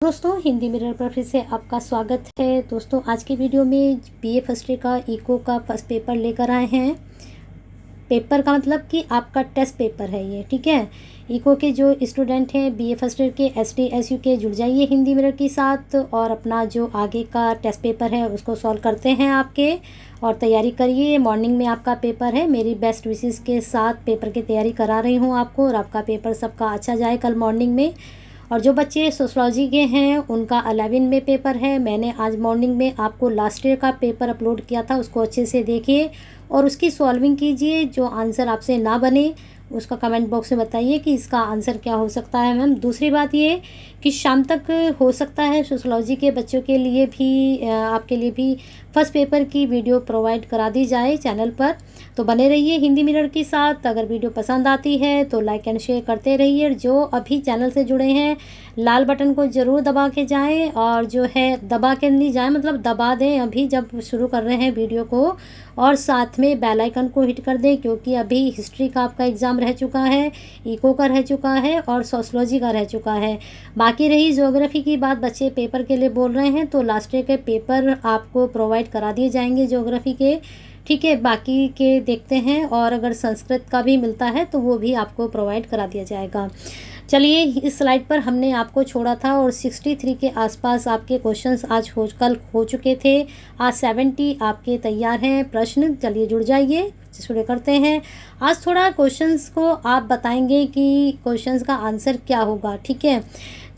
दोस्तों हिंदी मिरर पर फिर से आपका स्वागत है। दोस्तों आज की वीडियो में बीए फर्स्ट ईयर का इको का फर्स्ट पेपर लेकर आए हैं। पेपर का मतलब कि आपका टेस्ट पेपर है ये, ठीक है। इको के जो स्टूडेंट हैं बीए फर्स्ट ईयर के एसटी एसयू के, जुड़ जाइए हिंदी मिरर के साथ और अपना जो आगे का टेस्ट पेपर है उसको सॉल्व करते हैं आपके, और तैयारी करिए। मॉर्निंग में आपका पेपर है, मेरी बेस्ट विशेस के साथ पेपर की तैयारी करा रही हूँ आपको, और आपका पेपर सबका अच्छा जाए कल मॉर्निंग में। और जो बच्चे सोशलॉजी के हैं उनका 11 में पेपर है। मैंने आज मॉर्निंग में आपको लास्ट ईयर का पेपर अपलोड किया था, उसको अच्छे से देखिए और उसकी सॉल्विंग कीजिए। जो आंसर आपसे ना बने उसका कमेंट बॉक्स में बताइए कि इसका आंसर क्या हो सकता है मैम। दूसरी बात ये कि शाम तक हो सकता है सोशलॉजी के बच्चों के लिए भी आपके लिए भी फर्स्ट पेपर की वीडियो प्रोवाइड करा दी जाए चैनल पर, तो बने रहिए हिंदी मिरर के साथ। अगर वीडियो पसंद आती है तो लाइक एंड शेयर करते रहिए। जो अभी चैनल से जुड़े हैं लाल बटन को ज़रूर दबा के जाएं, और जो है दबा के नहीं जाएं, मतलब दबा दें अभी जब शुरू कर रहे हैं वीडियो को, और साथ में बेल आइकन को हिट कर दें, क्योंकि अभी हिस्ट्री का आपका एग्ज़ाम रह चुका है, इको का रह चुका है और सोशलॉजी का रह चुका है। बाकी रही ज्योग्राफी की बात, बच्चे पेपर के लिए बोल रहे हैं तो लास्ट ईयर के पेपर आपको प्रोवाइड करा दिए जाएंगे ज्योग्राफी के, ठीक है। बाकी के देखते हैं, और अगर संस्कृत का भी मिलता है तो वो भी आपको प्रोवाइड करा दिया जाएगा। चलिए, इस स्लाइड पर हमने आपको छोड़ा था और 63 के आसपास आपके क्वेश्चंस आज कल हो चुके थे। आज 70 आपके तैयार हैं प्रश्न। चलिए जुड़ जाइए, शुरू करते हैं। आज थोड़ा क्वेश्चंस को आप बताएंगे कि क्वेश्चंस का आंसर क्या होगा, ठीक है।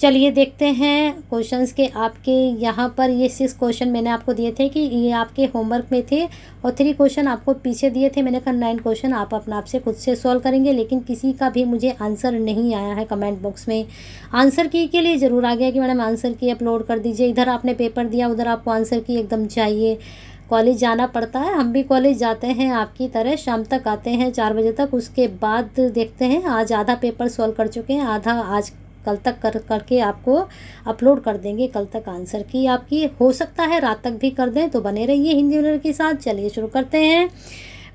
चलिए देखते हैं क्वेश्चंस के आपके यहाँ पर। ये 6 क्वेश्चन मैंने आपको दिए थे कि ये आपके होमवर्क में थे, और 3 क्वेश्चन आपको पीछे दिए थे। मैंने कहा 9 क्वेश्चन आप अपना आप से खुद से सॉल्व करेंगे, लेकिन किसी का भी मुझे आंसर नहीं आया है कमेंट बॉक्स में। आंसर की के लिए ज़रूर आ गया कि मैडम आंसर की अपलोड कर दीजिए। इधर आपने पेपर दिया, उधर आपको आंसर की एकदम चाहिए। कॉलेज जाना पड़ता है, हम भी कॉलेज जाते हैं आपकी तरह, शाम तक आते हैं 4 बजे तक। उसके बाद देखते हैं। आज आधा पेपर सॉल्व कर चुके हैं, आधा आज कल तक करके आपको अपलोड कर देंगे। कल तक आंसर की आपकी हो सकता है रात तक भी कर दें, तो बने रहिए हिंदी मिरर के साथ। चलिए शुरू करते हैं।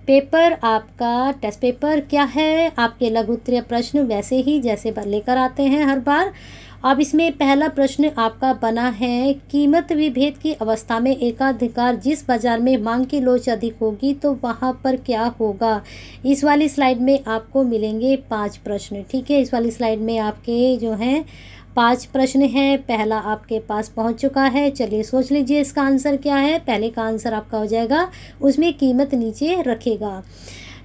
पेपर आपका टेस्ट पेपर क्या है, आपके लघु उत्तरीय प्रश्न वैसे ही जैसे लेकर आते हैं हर बार। अब इसमें पहला प्रश्न आपका बना है, कीमत विभेद की अवस्था में एकाधिकार जिस बाजार में मांग की लोच अधिक होगी तो वहाँ पर क्या होगा। इस वाली स्लाइड में आपको मिलेंगे 5 प्रश्न, ठीक है। इस वाली स्लाइड में आपके जो हैं 5 प्रश्न हैं। पहला आपके पास पहुँच चुका है। चलिए सोच लीजिए इसका आंसर क्या है। पहले का आंसर आपका हो जाएगा, उसमें कीमत नीचे रखेगा।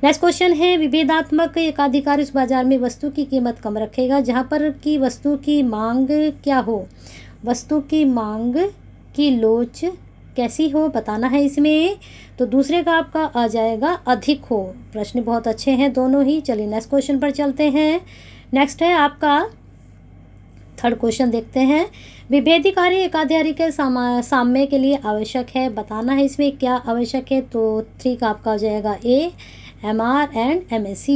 नेक्स्ट क्वेश्चन है, विभेदात्मक एकाधिकार इस बाजार में वस्तु की कीमत कम रखेगा जहां पर की वस्तु की मांग क्या हो। वस्तु की मांग की लोच कैसी हो बताना है इसमें। तो दूसरे का आपका आ जाएगा अधिक हो। प्रश्न बहुत अच्छे हैं दोनों ही। चलिए नेक्स्ट क्वेश्चन पर चलते हैं। नेक्स्ट है आपका थर्ड क्वेश्चन, देखते हैं। विभेदकारी एकाधिकारी के साम्य के लिए आवश्यक है बताना है इसमें क्या आवश्यक है। तो 3 का आपका हो जाएगा ए, MR एंड MSc,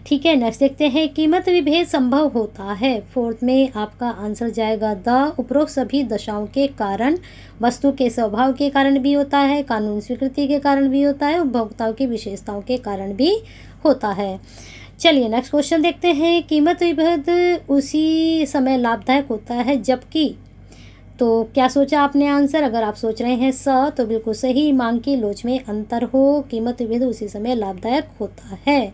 ठीक है। नेक्स्ट देखते हैं, कीमत विभेद संभव होता है। 4th में आपका आंसर जाएगा द। उपरोक्त सभी दशाओं के कारण, वस्तु के स्वभाव के कारण भी होता है, कानून स्वीकृति के कारण भी होता है, उपभोक्ताओं की विशेषताओं के कारण भी होता है। चलिए नेक्स्ट क्वेश्चन देखते हैं, कीमत विभेद उसी समय लाभदायक होता है जबकि। तो क्या सोचा आपने आंसर। अगर आप सोच रहे हैं स, तो बिल्कुल सही। मांग की लोच में अंतर हो, कीमत विभेद उसी समय लाभदायक होता है।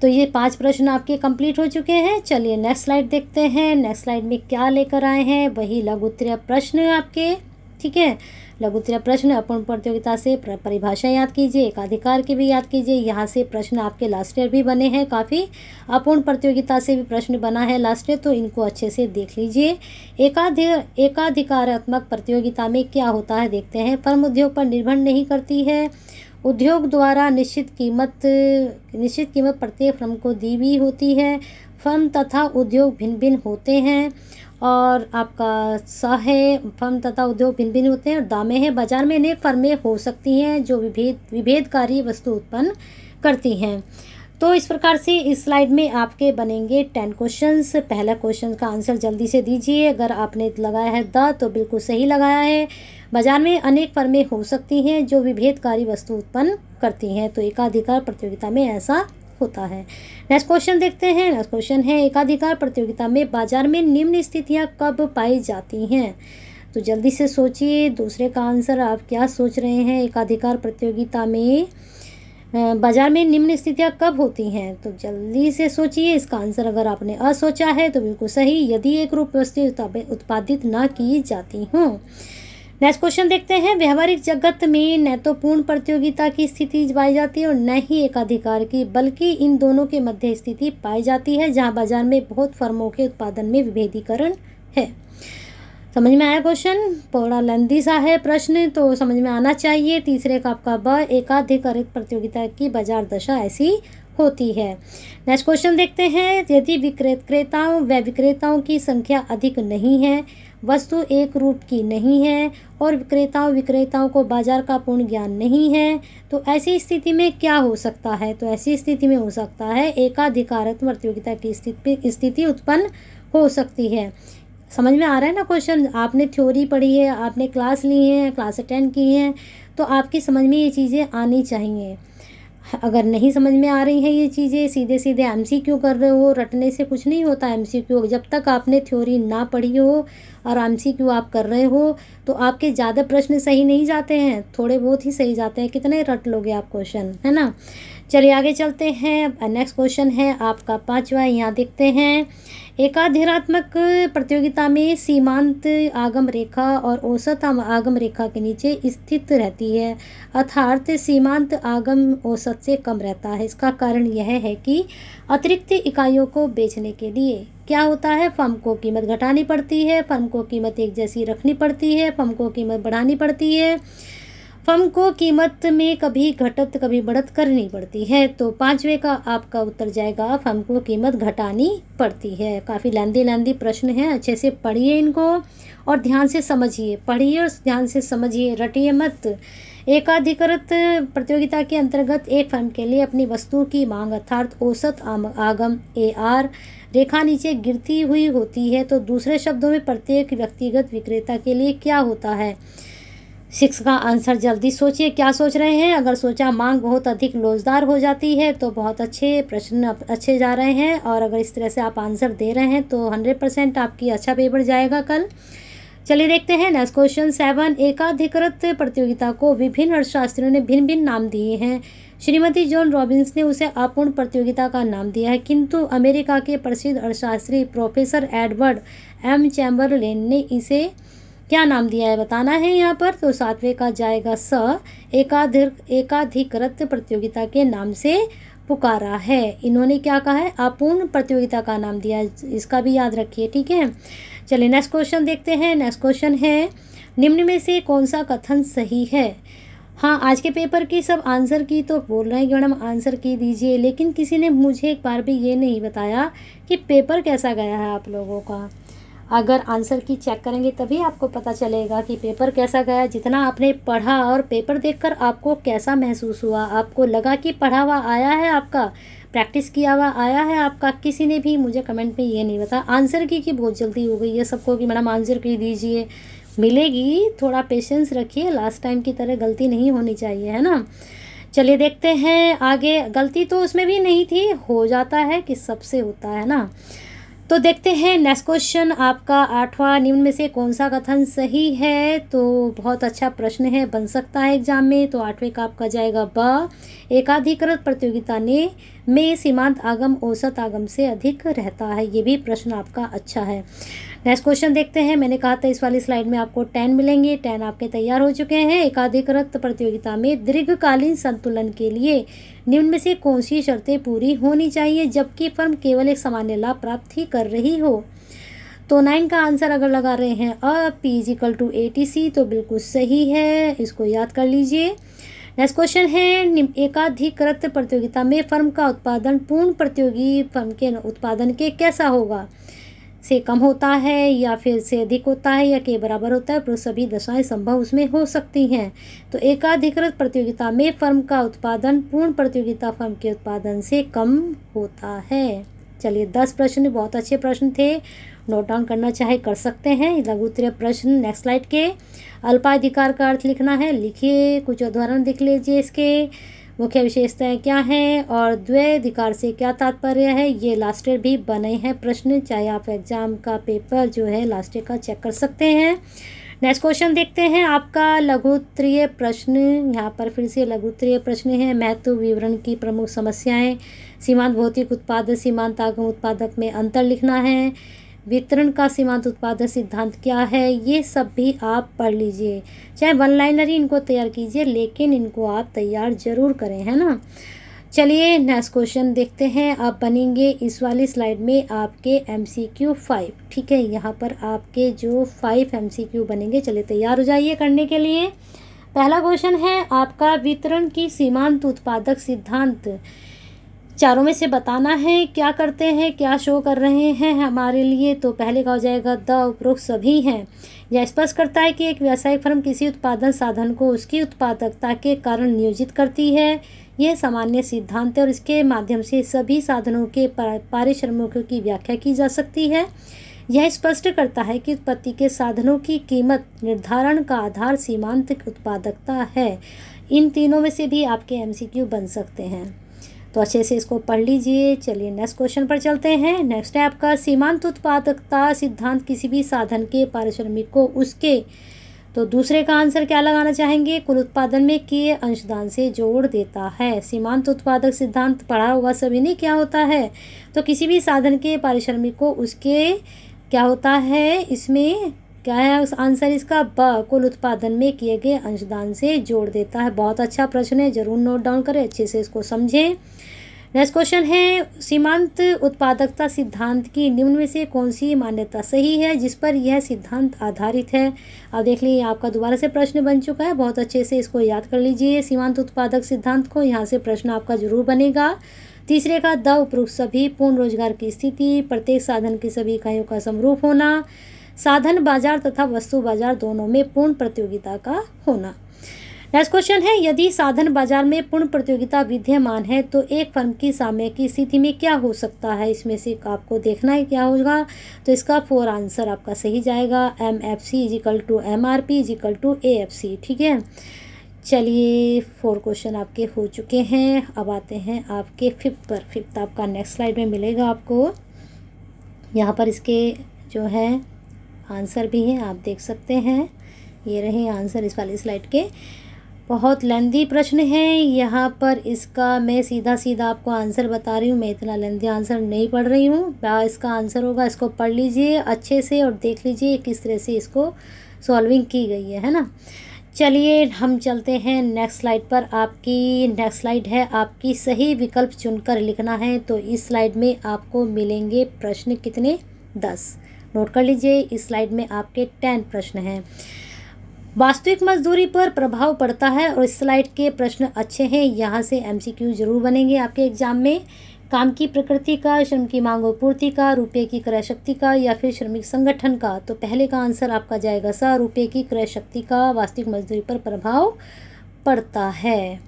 तो ये 5 प्रश्न आपके कंप्लीट हो चुके हैं। चलिए नेक्स्ट स्लाइड देखते हैं। नेक्स्ट स्लाइड में क्या लेकर आए हैं, वही लघु उत्तरीय प्रश्न आपके, ठीक है। लघु उत्तरीय प्रश्न, अपूर्ण प्रतियोगिता से परिभाषा याद कीजिए, एकाधिकार की भी याद कीजिए। यहाँ से प्रश्न आपके लास्ट ईयर भी बने हैं काफ़ी। अपूर्ण प्रतियोगिता से भी प्रश्न बना है लास्ट ईयर, तो इनको अच्छे से देख लीजिए। एकाधिकारात्मक प्रतियोगिता में क्या होता है देखते हैं। फर्म उद्योग पर निर्भर नहीं करती है। उद्योग द्वारा निश्चित कीमत प्रत्येक फर्म को दी हुई होती है। फर्म तथा उद्योग भिन्न भिन्न होते हैं। और आपका स है, फर्म तथा उद्योग भिन्न भिन्न होते हैं। और दा में है, बाजार में अनेक फर्में हो सकती हैं जो विभेदकारी वस्तु उत्पन्न करती हैं। तो इस प्रकार से इस स्लाइड में आपके बनेंगे 10 क्वेश्चंस। पहला क्वेश्चन का आंसर जल्दी से दीजिए। अगर आपने लगाया है द, तो बिल्कुल सही लगाया है। बाजार में अनेक फर्में हो सकती हैं जो विभेदकारी वस्तु उत्पन्न करती हैं, तो एकाधिकार प्रतियोगिता में ऐसा होता है। नेक्स्ट क्वेश्चन देखते हैं। नेक्स्ट क्वेश्चन है एकाधिकार प्रतियोगिता में बाजार में निम्न स्थितियां कब पाई जाती हैं? तो जल्दी से सोचिए दूसरे का आंसर आप क्या सोच रहे हैं। एकाधिकार प्रतियोगिता में बाजार में निम्न स्थितियां कब होती हैं? तो जल्दी से सोचिए। इसका आंसर अगर आपने असोचा है तो बिल्कुल सही, यदि एक रूप वस्तु उत्पादित ना की जाती हों। नेक्स्ट क्वेश्चन देखते हैं। व्यवहारिक जगत में न तो पूर्ण प्रतियोगिता की स्थिति पाई जाती है और न ही एकाधिकार की, बल्कि इन दोनों के मध्य स्थिति पाई जाती है जहां बाजार में बहुत फर्मों के उत्पादन में विभेदीकरण है। समझ में आया क्वेश्चन? थोड़ा लेंथी सा है प्रश्न, तो समझ में आना चाहिए। तीसरे का आपका ब, एकाधिकारित प्रतियोगिता की बाजार दशा ऐसी होती है। नेक्स्ट क्वेश्चन देखते हैं। यदि विक्रेताओं व विक्रेताओं की संख्या अधिक नहीं है, वस्तु एक रूप की नहीं है और विक्रेताओं को बाजार का पूर्ण ज्ञान नहीं है, तो ऐसी स्थिति में क्या हो सकता है? तो ऐसी स्थिति में हो सकता है एकाधिकारत प्रतियोगिता की स्थिति उत्पन्न हो सकती है। समझ में आ रहा है ना क्वेश्चन? आपने थ्योरी पढ़ी है, आपने क्लास ली है, क्लास अटेंड की है, तो आपकी समझ में ये चीज़ें आनी चाहिए। अगर नहीं समझ में आ रही हैं ये चीज़ें, सीधे सीधे एमसीक्यू कर रहे हो, रटने से कुछ नहीं होता। एमसीक्यू जब तक आपने थ्योरी ना पढ़ी हो और एमसीक्यू आप कर रहे हो तो आपके ज़्यादा प्रश्न सही नहीं जाते हैं, थोड़े बहुत ही सही जाते हैं। कितने रट लोगे आप क्वेश्चन, है ना? चलिए आगे चलते हैं। नेक्स्ट क्वेश्चन है आपका 5वां। यहाँ देखते हैं। एकाधिरात्मक प्रतियोगिता में सीमांत आगम रेखा और औसत आगम रेखा के नीचे स्थित रहती है, अर्थात सीमांत आगम औसत से कम रहता है। इसका कारण यह है कि अतिरिक्त इकाइयों को बेचने के लिए क्या होता है, फर्म को कीमत घटानी पड़ती है, फर्म को कीमत एक जैसी रखनी पड़ती है, फर्म को कीमत बढ़ानी पड़ती है, फर्म को कीमत में कभी घटत कभी बढ़त करनी पड़ती है। तो 5वें का आपका उत्तर जाएगा फर्म को कीमत घटानी पड़ती है। काफ़ी लेंदी प्रश्न है, अच्छे से पढ़िए इनको और ध्यान से समझिए। पढ़िए और ध्यान से समझिए, रटिए मत। एकाधिकृत प्रतियोगिता के अंतर्गत एक फर्म के लिए अपनी वस्तु की मांग अर्थात औसत आगम AR रेखा नीचे गिरती हुई होती है। तो दूसरे शब्दों में प्रत्येक व्यक्तिगत विक्रेता के लिए क्या होता है? 6 का आंसर जल्दी सोचिए, क्या सोच रहे हैं? अगर सोचा मांग बहुत अधिक लोचदार हो जाती है तो बहुत अच्छे प्रश्न अच्छे जा रहे हैं, और अगर इस तरह से आप आंसर दे रहे हैं तो 100% आपकी अच्छा पेपर जाएगा कल। चलिए देखते हैं नेक्स्ट क्वेश्चन 7। एकाधिकृत प्रतियोगिता को विभिन्न अर्थशास्त्रियों ने भिन्न भिन्न नाम दिए हैं। श्रीमती जॉन रॉबिन्स ने उसे अपूर्ण प्रतियोगिता का नाम दिया है, किंतु अमेरिका के प्रसिद्ध अर्थशास्त्री प्रोफेसर एडवर्ड M चैम्बरलेन ने इसे क्या नाम दिया है बताना है यहाँ पर। तो 7वें का जाएगा स, एकाधिकृत प्रतियोगिता के नाम से पुकारा है। इन्होंने क्या कहा है? अपूर्ण प्रतियोगिता का नाम दिया है, इसका भी याद रखिए, ठीक है। चलिए नेक्स्ट क्वेश्चन देखते हैं। नेक्स्ट क्वेश्चन है निम्न में से कौन सा कथन सही है? हाँ, आज के पेपर की सब आंसर की तो बोल रहे हैं कि मैडम आंसर की दीजिए, लेकिन किसी ने मुझे एक बार भी ये नहीं बताया कि पेपर कैसा गया है आप लोगों का। अगर आंसर की चेक करेंगे तभी आपको पता चलेगा कि पेपर कैसा गया। जितना आपने पढ़ा और पेपर देखकर आपको कैसा महसूस हुआ, आपको लगा कि पढ़ा हुआ आया है आपका, प्रैक्टिस किया हुआ आया है आपका? किसी ने भी मुझे कमेंट में ये नहीं बताया। आंसर की बहुत जल्दी हो गई है सबको कि मैडम आंसर की दीजिए, मिलेगी, थोड़ा पेशेंस रखिए, लास्ट टाइम की तरह गलती नहीं होनी चाहिए, है ना। चलिए देखते हैं आगे। गलती तो उसमें भी नहीं थी, हो जाता है कि सबसे होता है ना। तो देखते हैं नेक्स्ट क्वेश्चन आपका 8वां। निम्न में से कौन सा कथन सही है? तो बहुत अच्छा प्रश्न है, बन सकता है एग्जाम में। तो 8वें का आपका जाएगा ब, एकाधिकृत प्रतियोगिता में सीमांत आगम औसत आगम से अधिक रहता है। ये भी प्रश्न आपका अच्छा है। नेक्स्ट क्वेश्चन देखते हैं। मैंने कहा था इस वाली स्लाइड में आपको 10 मिलेंगे, 10 आपके तैयार हो चुके हैं। एकाधिकृत प्रतियोगिता में दीर्घकालीन संतुलन के लिए निम्न में से कौन सी शर्तें पूरी होनी चाहिए जबकि फर्म केवल एक सामान्य लाभ प्राप्त ही कर रही हो? तो 9 का आंसर अगर लगा रहे हैं P = ATC तो बिल्कुल सही है, इसको याद कर लीजिए। नेक्स्ट क्वेश्चन है एकाधिकृत प्रतियोगिता में फर्म का उत्पादन पूर्ण प्रतियोगी फर्म के उत्पादन के कैसा होगा? से कम होता है या फिर से अधिक होता है या के बराबर होता है? सभी दशाएं संभव उसमें हो सकती हैं। तो एकाधिकृत प्रतियोगिता में फर्म का उत्पादन पूर्ण प्रतियोगिता फर्म के उत्पादन से कम होता है। चलिए 10 प्रश्न बहुत अच्छे प्रश्न थे, नोट डाउन करना चाहे कर सकते हैं। लघु उत्तरीय प्रश्न नेक्स्ट स्लाइड के। अल्पाधिकार का अर्थ लिखना है, लिखिए, कुछ उदाहरण लिख लीजिए इसके। मुख्य विशेषताएं क्या हैं और द्वैधिकार से क्या तात्पर्य है, ये लास्ट ईयर भी बने हैं प्रश्न, चाहे आप एग्जाम का पेपर जो है लास्ट ईयर का चेक कर सकते हैं। नेक्स्ट क्वेश्चन देखते हैं आपका लघुत्तरीय प्रश्न। यहाँ पर फिर से लघुत्तरीय प्रश्न है। महत्व विवरण की प्रमुख समस्याएं, सीमांत भौतिक उत्पादक सीमांत आगम उत्पादक में अंतर लिखना है, वितरण का सीमांत उत्पादक सिद्धांत क्या है, ये सब भी आप पढ़ लीजिए। चाहे वन लाइनर ही इनको तैयार कीजिए, लेकिन इनको आप तैयार जरूर करें, है ना। चलिए नेक्स्ट क्वेश्चन देखते हैं। आप बनेंगे इस वाली स्लाइड में आपके MCQ 5, ठीक है। यहाँ पर आपके जो 5 MCQ बनेंगे, चलिए तैयार हो जाइए करने के लिए। पहला क्वेश्चन है आपका वितरण की सीमांत उत्पादक सिद्धांत, चारों में से बताना है क्या करते हैं, क्या शो कर रहे हैं हमारे लिए। तो पहले का हो जाएगा द उपरोक्त सभी हैं। यह स्पष्ट करता है कि एक व्यावसायिक फर्म किसी उत्पादन साधन को उसकी उत्पादकता के कारण नियोजित करती है। यह सामान्य सिद्धांत है और इसके माध्यम से सभी साधनों के पारिश्रमिकों की व्याख्या की जा सकती है। यह स्पष्ट करता है कि उत्पत्ति के साधनों की कीमत निर्धारण का आधार सीमांत उत्पादकता है। इन तीनों में से भी आपके MCQ बन सकते हैं, तो अच्छे से इसको पढ़ लीजिए। चलिए नेक्स्ट क्वेश्चन पर चलते हैं। नेक्स्ट है आपका सीमांत उत्पादकता सिद्धांत किसी भी साधन के पारिश्रमिक को उसके, तो दूसरे का आंसर क्या लगाना चाहेंगे, कुल उत्पादन में किए अंशदान से जोड़ देता है। सीमांत उत्पादक सिद्धांत पढ़ा होगा सभी ने, क्या होता है, तो किसी भी साधन के पारिश्रमिक को उसके क्या होता है, इसमें क्या है आंसर इसका, कुल उत्पादन में किए गए अंशदान से जोड़ देता है। बहुत अच्छा प्रश्न है, जरूर नोट डाउन करें, अच्छे से इसको समझें। नेक्स्ट क्वेश्चन है सीमांत उत्पादकता सिद्धांत की निम्न में से कौन सी मान्यता सही है जिस पर यह सिद्धांत आधारित है। अब देख लीजिए आपका दोबारा से प्रश्न बन चुका है, बहुत अच्छे से इसको याद कर लीजिए सीमांत उत्पादक सिद्धांत को, यहाँ से प्रश्न आपका जरूर बनेगा। तीसरे का द उपरोक्त सभी, पूर्ण रोजगार की स्थिति, प्रत्येक साधन की सभी इकाइयों का समरूप होना, साधन बाजार तथा वस्तु बाजार दोनों में पूर्ण प्रतियोगिता का होना। नेक्स्ट क्वेश्चन है यदि साधन बाजार में पूर्ण प्रतियोगिता विद्यमान है तो एक फर्म की सामने की स्थिति में क्या हो सकता है, इसमें से आपको देखना है क्या होगा। तो इसका 4 आंसर आपका सही जाएगा, MFC = MRP = AFC, ठीक है। चलिए 4 क्वेश्चन आपके हो चुके हैं। अब आते हैं आपके 5th पर। 5th आपका नेक्स्ट स्लाइड में मिलेगा आपको। यहाँ पर इसके जो है आंसर भी हैं, आप देख सकते हैं, ये रहे आंसर इस वाली स्लाइड के। बहुत लेंदी प्रश्न है यहाँ पर, इसका मैं सीधा सीधा आपको आंसर बता रही हूँ, मैं इतना लेंदी आंसर नहीं पढ़ रही हूँ। इसका आंसर होगा, इसको पढ़ लीजिए अच्छे से और देख लीजिए किस तरह से इसको सॉल्विंग की गई है ना। चलिए हम चलते हैं नेक्स्ट स्लाइड पर। आपकी नेक्स्ट स्लाइड है आपकी सही विकल्प चुनकर लिखना है। तो इस स्लाइड में आपको मिलेंगे प्रश्न कितने, 10। नोट कर लीजिए, इस स्लाइड में आपके 10 प्रश्न हैं। वास्तविक मजदूरी पर प्रभाव पड़ता है और इस स्लाइड के प्रश्न अच्छे हैं, यहाँ से MCQ जरूर बनेंगे आपके एग्जाम में। काम की प्रकृति का, श्रम की मांग और पूर्ति का, रुपये की क्रय शक्ति का या फिर श्रमिक संगठन का। तो पहले का आंसर आपका जाएगा सा, रुपये की क्रय शक्ति का वास्तविक मजदूरी पर प्रभाव पड़ता है।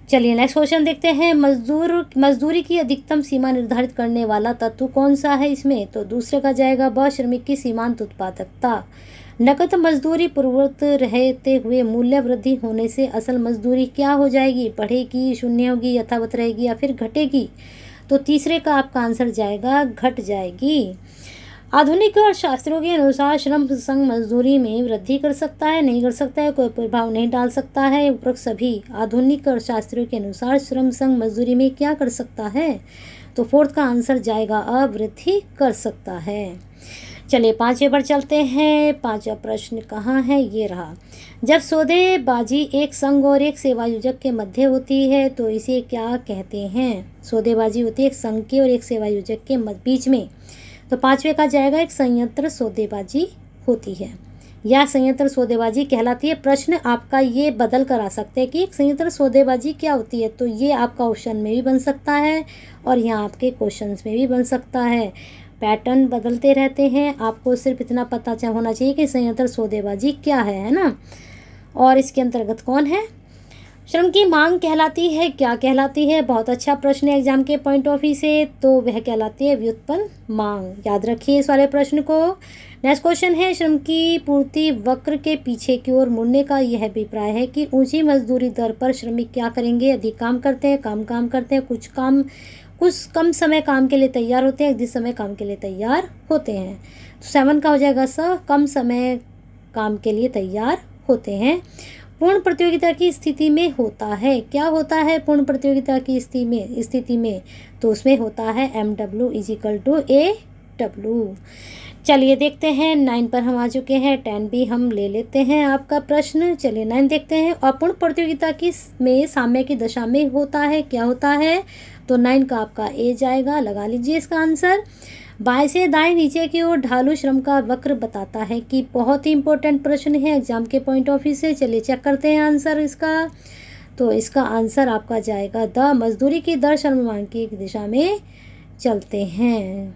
चलिए नेक्स्ट क्वेश्चन देखते हैं। मजदूरी की अधिकतम सीमा निर्धारित करने वाला तत्व कौन सा है इसमें। तो दूसरे का जाएगा ब, श्रमिक की सीमांत उत्पादकता। नकद मजदूरी पूर्ववत रहते हुए मूल्य वृद्धि होने से असल मजदूरी क्या हो जाएगी, बढ़ेगी, शून्य होगी, यथावत रहेगी या फिर घटेगी। तो तीसरे का आपका आंसर जाएगा घट जाएगी। आधुनिक अर्थशास्त्रियों के अनुसार श्रम संग मजदूरी में वृद्धि कर सकता है, नहीं कर सकता है, कोई प्रभाव नहीं डाल सकता है। उपरोक्त सभी आधुनिक अर्थशास्त्रियों के अनुसार श्रम संग मजदूरी में क्या कर सकता है। तो 4th का आंसर जाएगा वृद्धि कर सकता है। चलिए 5वें पर चलते हैं। 5वां प्रश्न कहाँ है, ये रहा। जब सौदेबाजी एक संघ और एक सेवायोजक के मध्य होती है तो इसे क्या कहते हैं। सौदेबाजी होती है एक संघ के और एक सेवायोजक के बीच में। तो 5वें का जाएगा एक संयंत्र सौदेबाजी होती है या संयंत्र सौदेबाजी कहलाती है। प्रश्न आपका ये बदल कर आ सकते हैं कि एक संयंत्र सौदेबाजी क्या होती है। तो ये आपका ऑप्शन में भी बन सकता है और यहाँ आपके क्वेश्चंस में भी बन सकता है। पैटर्न बदलते रहते हैं, आपको सिर्फ इतना पता होना चाहिए कि संयंत्र सौदेबाजी क्या है ना, और इसके अंतर्गत कौन है। श्रम की मांग कहलाती है, क्या कहलाती है? बहुत अच्छा प्रश्न है एग्जाम के पॉइंट ऑफ व्यू से। तो वह कहलाती है व्युत्पन्न मांग। याद रखिए इस वाले प्रश्न को। नेक्स्ट क्वेश्चन है, श्रम की पूर्ति वक्र के पीछे की ओर मुड़ने का यह अभिप्राय है कि ऊंची मजदूरी दर पर श्रमिक क्या करेंगे? अधिक काम करते हैं, काम करते हैं, कुछ कम समय काम के लिए तैयार होते हैं, अधिक समय काम के लिए तैयार होते हैं। तो 7 का हो जाएगा कम समय काम के लिए तैयार होते हैं। पूर्ण प्रतियोगिता की स्थिति में होता है, क्या होता है पूर्ण प्रतियोगिता की स्थिति में? तो उसमें होता है MW = AW। चलिए देखते हैं 9 पर हम आ चुके हैं, 10 भी हम ले लेते हैं आपका प्रश्न। चलिए 9 देखते हैं। अपूर्ण प्रतियोगिता की में साम्य की दशा में होता है, क्या होता है? तो 9 का आपका ए जाएगा, लगा लीजिए इसका आंसर। बाएं से दाएं नीचे की ओर ढालू श्रम का वक्र बताता है कि बहुत ही इंपॉर्टेंट प्रश्न है एग्जाम के पॉइंट ऑफ व्यू से। चलिए चेक करते हैं आंसर इसका। तो इसका आंसर आपका जाएगा द मजदूरी की दर श्रम मांग की दिशा में चलते हैं।